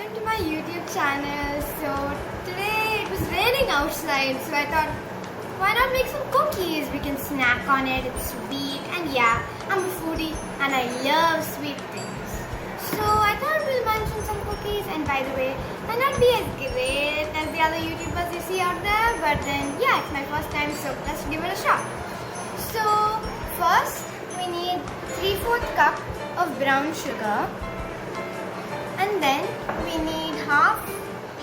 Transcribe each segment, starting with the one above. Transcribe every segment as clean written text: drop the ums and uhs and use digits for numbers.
welcome to my YouTube channel. So today it was raining outside, so I thought, why not make some cookies? We can snack on it, it's sweet, and yeah, I'm a foodie and I love sweet things. So I thought we'll munch on some cookies, and by the way, might not be as great as the other YouTubers you see out there, but then yeah, it's my first time, so let's give it a shot. So first we need 3/4 cup of brown sugar. And then we need half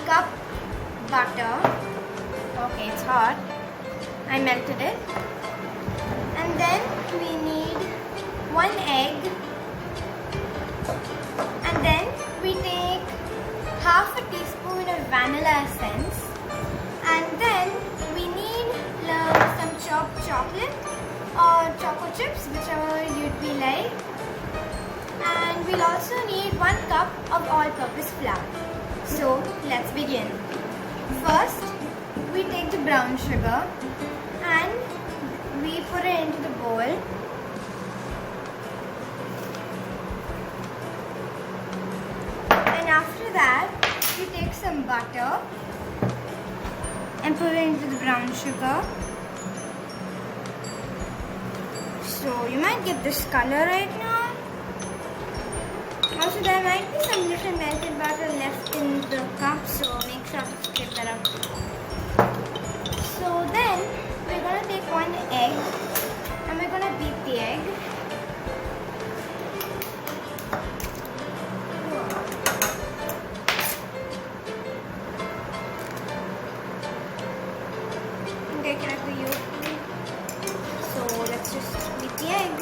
cup butter. Okay, it's hot. I melted it. And then we need 1 egg. And then we take half a teaspoon of vanilla essence. And then we need some chopped chocolate or choco chips, whichever you'd be like. And we'll also need 1 cup of all-purpose flour. So let's begin. First, we take the brown sugar and we put it into the bowl. And after that, we take some butter and put it into the brown sugar. So you might get this color right now. Also, there might be some little melted butter left in the cup, so make sure to skip that up. So then, we're going to take 1 egg and we're going to beat the egg. Okay, can I put you? So let's just beat the egg.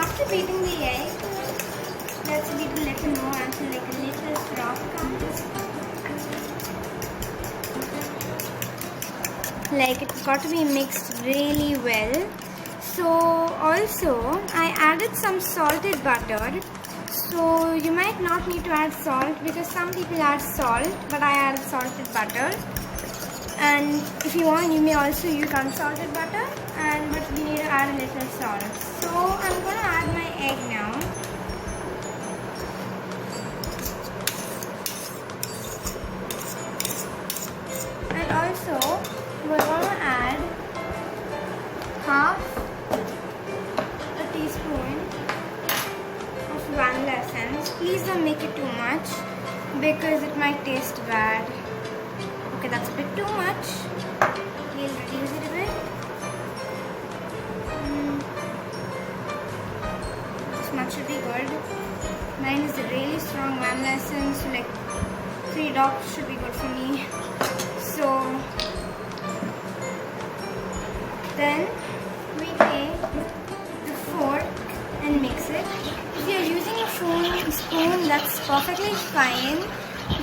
After beating the egg, let's beat a little more until like a little froth comes. Like it's got to be mixed really well. So also I added some salted butter. So you might not need to add salt because some people add salt, but I added salted butter. And if you want, you may also use unsalted butter, but you need to add a little salt. So I'm going to add my egg now. And also, we're going to add half a teaspoon of vanilla essence. Please don't make it too much because it might taste bad. Okay, that's a bit too much. We'll reduce it a bit. This much should be good. Mine is a really strong vanilla essence, so like 3 drops should be good for me. So then we take the fork and mix it. If you're using a spoon, that's perfectly fine.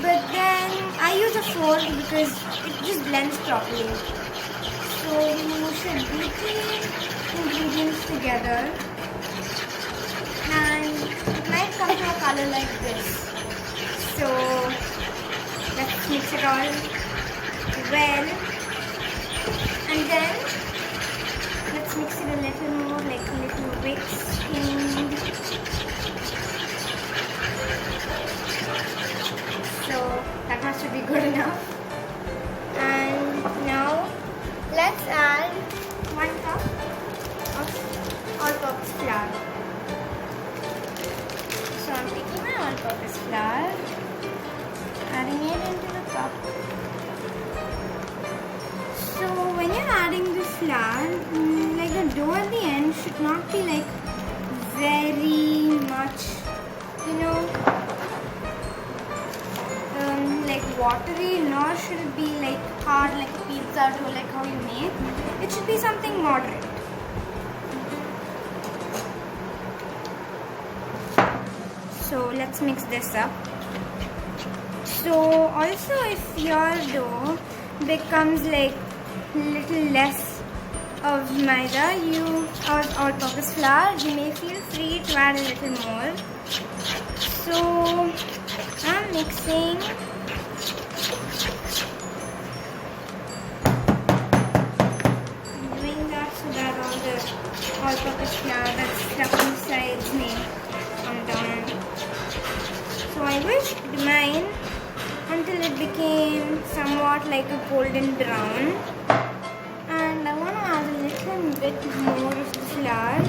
But then I use a fork because it just blends properly. So you should beat the ingredients together, and it might come to a color like this. So let's mix it all well, and then let's mix it a little more, like a little whisk. So that much should be good enough. And now let's add 1 cup of all-purpose flour. So I'm taking my all-purpose flour, adding it into the cup. So when you're adding the flour, like the dough at the end should not be like very much, like watery, nor should it be like hard like a pizza dough, like how you make. It should be something moderate. So let's mix this up. So also if your dough becomes like little less of maida or all-purpose flour, you may feel free to add a little more. So I'm mixing got like a golden brown. And I want to add a little bit more of the flour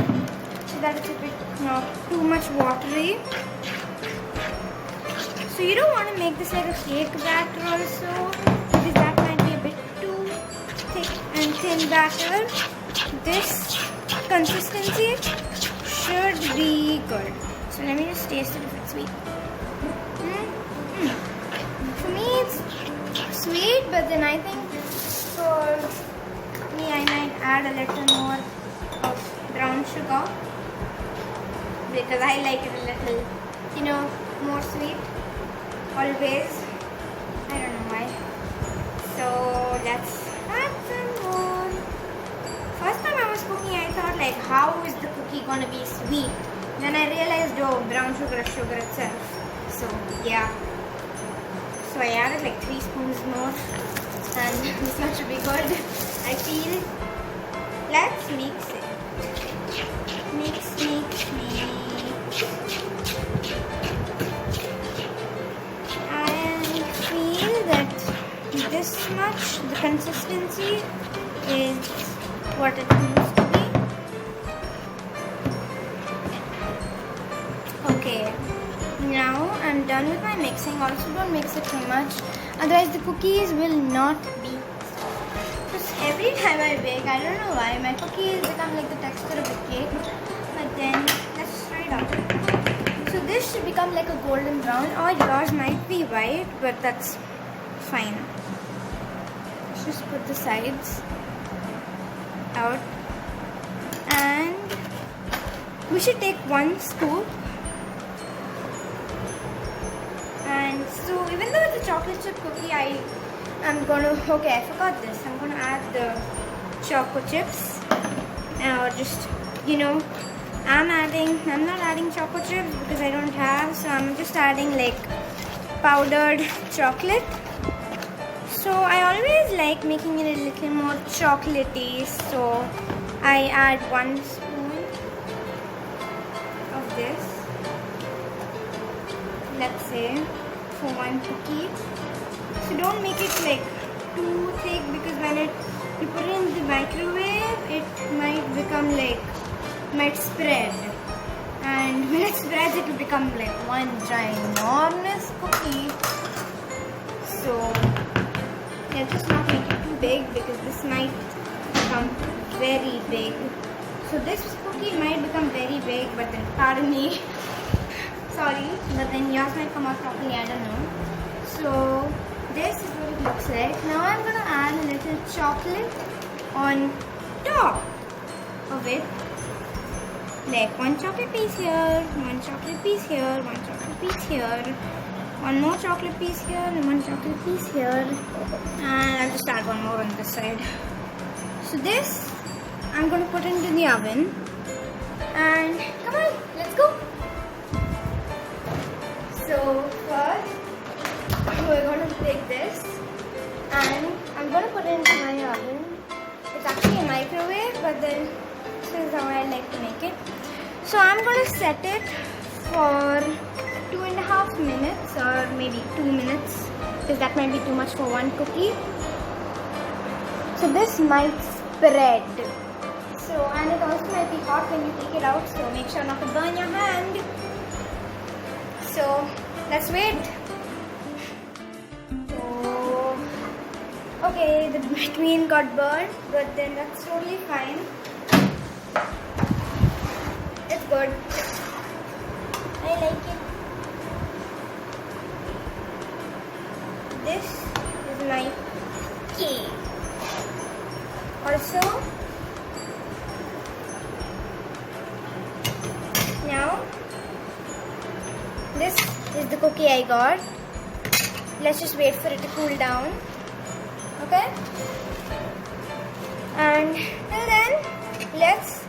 so that it's a bit not too much watery. So you don't want to make this like a cake batter also, because that might be a bit too thick and thin batter. This consistency should be good. So let me just taste it if it's sweet. For me it's sweet, but then I think for me I might add a little more of brown sugar, because I like it a little, more sweet always. I don't know why. So let's add some more. First time I was cooking, I thought like, how is the cookie gonna be sweet? Then I realized, oh, brown sugar is sugar itself. So yeah. So I added like 3 spoons more, and this one should be good, I feel. Let's mix it. Mix. I feel that this much, the consistency is what it needs to be. Okay, now I'm done with my mixing. Also, don't mix it too much, otherwise the cookies will not be. Because every time I bake, I don't know why, my cookies become like the texture of a cake. But then let's try it out. So this should become like a golden brown, or yours might be white, but that's fine. Let's just put the sides out, and we should take 1 scoop. And so even though it's a chocolate chip cookie, I'm gonna, okay, I forgot this, I'm gonna add the choco chips, or just, I'm not adding choco chips because I don't have, so I'm just adding like powdered chocolate. So I always like making it a little more chocolatey, so I add 1 spoon of this, let's say, for 1 cookie. So don't make it like too thick, because when you put it in the microwave, it might spread, and when it spreads, it will become like one ginormous cookie. So yeah, just not make it too big, because this might become very big. So this cookie might become very big, but then pardon me, sorry, but then yours might come out properly, I don't know. So this is what it looks like. Now I'm gonna add a little chocolate on top of it. Like 1 chocolate piece here, 1 chocolate piece here, 1 chocolate piece here, 1 more chocolate piece here, and 1 chocolate piece here. And I'll just add 1 more on this side. So this, I'm going to put into the oven. And come on, let's go. So first, we're going to take this, and I'm going to put it into my oven. It's actually a microwave, but then this is how I like to make it. So I'm going to set it for 2.5 minutes, or maybe 2 minutes, because that might be too much for 1 cookie. So this might spread. So, and it also might be hot when you take it out, so make sure not to burn your hand. So let's wait. So okay, the between got burned, but then that's totally fine. It's good. I like it. This is my cake. Also, now this is the cookie I got. Let's just wait for it to cool down. Okay? And till then, let's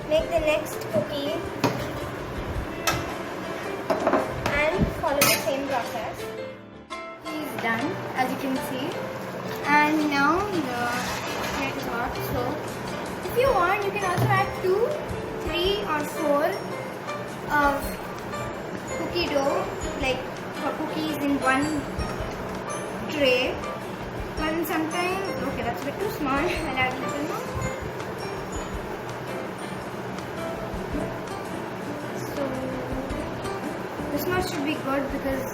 make the next cookie and follow the same process. It's done, as you can see. And now the bread is hot. So if you want, you can also add 2, 3 or 4 of cookie dough, like for cookies in one tray. One sometimes. Okay, that's a bit too small. I'll add a little more. So this much should be good because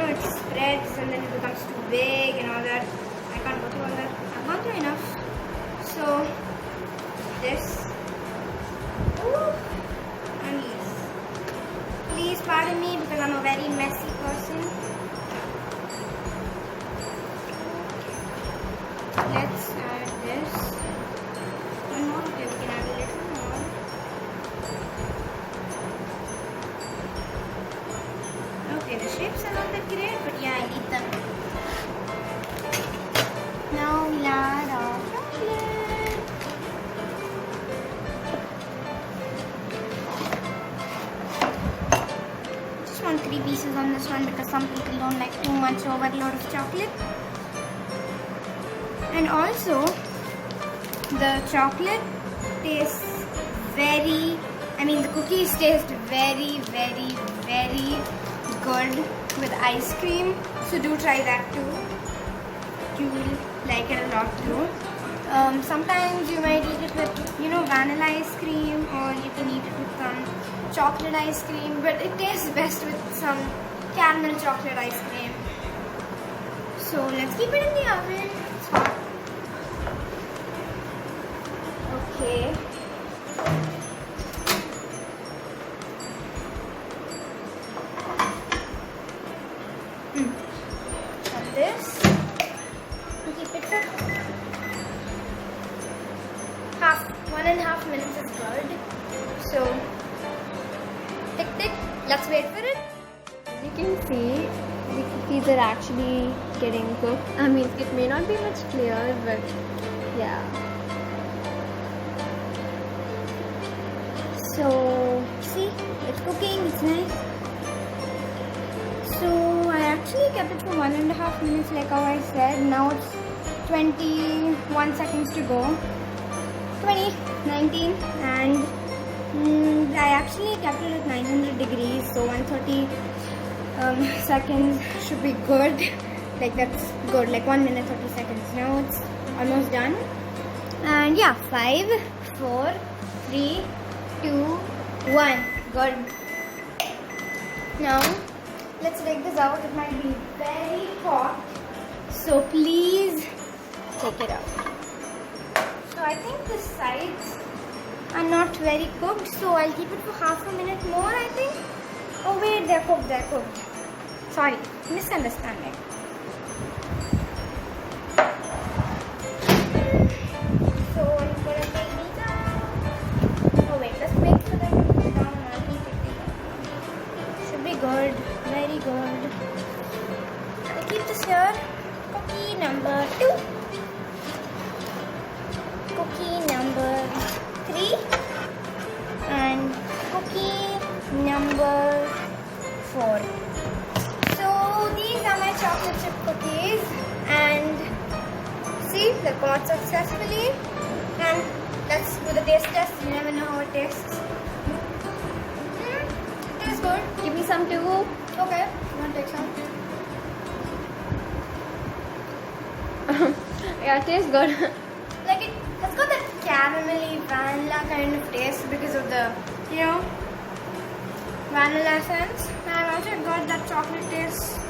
it spreads and then it becomes too big and all that. I can't go through all that. I've gone through enough. So this. Ooh, and yes. Please pardon me because I'm a very messy person. Let's add this. One more. Okay, we can add a little more. Okay, the shapes are not that great, but yeah, I need them. Now we'll add our chocolate. Just want 3 pieces on this one because some people don't like too much overload of chocolate. And also, the chocolate tastes the cookies taste very, very, very good with ice cream. So do try that too. You will like it a lot too. Sometimes you might eat it with, vanilla ice cream, or you can eat it with some chocolate ice cream. But it tastes best with some caramel chocolate ice cream. So let's keep it in the oven. It's hot. Okay. And this, we keep it for 1.5 minutes is good. So, tick, let's wait for it. As you can see, the cookies are actually getting cooked. I mean, it may not be much clear, but yeah. So, see, it's cooking, it's nice. So, I actually kept it for 1.5 minutes like how I said. Now it's 21 seconds to go. 20, 19, and I actually kept it at 900 degrees, so 130 seconds should be good. Like that's good, like 1 minute 30 seconds. Now it's almost done. And yeah, 5, 4, 3, 2, 1. Good. Now let's take this out. It might be very hot, so please take it out. So I think the sides are not very cooked, so I'll keep it for half a minute more, I think. Oh wait, they're cooked. Sorry, misunderstanding. So I'm gonna take these out. Oh wait, let's make sure that it's down. I think should be good, very good. I'll keep this here. Cookie number 2. Cookie number 3 and cookie number 4. So these are my chocolate chip cookies, and see, they're got successfully. And let's do the taste test. You never know how it tastes. It tastes good. Give me some too. Okay, you want to take some? Yeah, it tastes good. Like it has got that caramelly vanilla kind of taste because of the, vanilla essence. And I've also got that chocolate taste.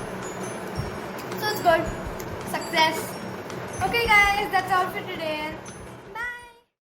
So it's good. Success. Okay guys, that's all for today.